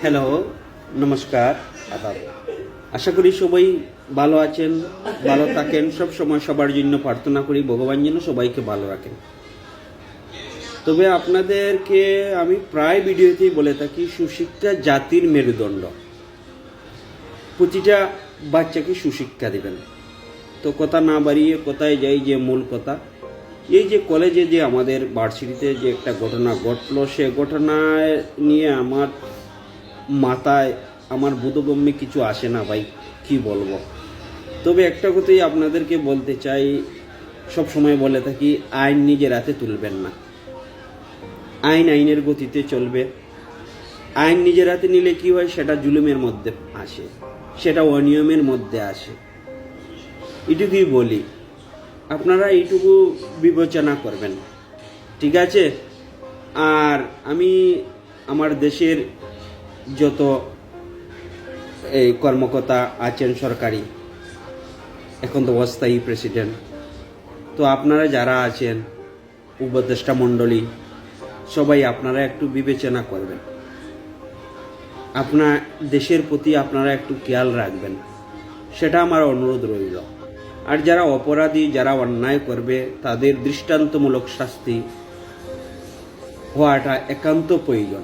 Hello, নমস্কার, আদাব। আশা করি সবাই ভালো আছেন, ভালো থাকেন। সব সময় সবার জন্য প্রার্থনা করি ভগবান যেন সবাইকে ভালো রাখেন। তবে আপনাদেরকে আমি প্রায় ভিডিওতেই বলে থাকি, সুশিক্ষা জাতির মেরুদণ্ড। প্রতিটা বাচ্চাকে সুশিক্ষা দিবেন। তো কথা না বাড়িয়ে কোথায় যাই, যে মূল কথা, এই যে কলেজে যে আমাদের ভার্সিটিতে যে একটা ঘটনা ঘটলো, সে ঘটনায় নিয়ে আমার মাথায় আমার বোধগম্যে কিছু আসে না ভাই, কি বলবো। তবে একটা কথাই আপনাদেরকে বলতে চাই, সব সময় বলে থাকি, আইন নিজের হাতে তুলবেন না। আইন আইনের গতিতে চলবে। আইন নিজের হাতে নিলে কি হয়, সেটা জুলুমের মধ্যে আসে, সেটা অনিয়মের মধ্যে আসে। এটুকুই বলি, আপনারা এইটুকু বিবেচনা করবেন, ঠিক আছে? আর আমি আমার দেশের যত এই কর্মকর্তা আছেন সরকারি, এখন তো অস্থায়ী প্রেসিডেন্ট, তো আপনারা যারা আছেন উপদেষ্টা মণ্ডলী, সবাই আপনারা একটু বিবেচনা করবেন। আপনার দেশের প্রতি আপনারা একটু খেয়াল রাখবেন, সেটা আমার অনুরোধ রইল। আর যারা অপরাধী, যারা অন্যায় করবে, তাদের দৃষ্টান্তমূলক শাস্তি হওয়াটা একান্ত প্রয়োজন।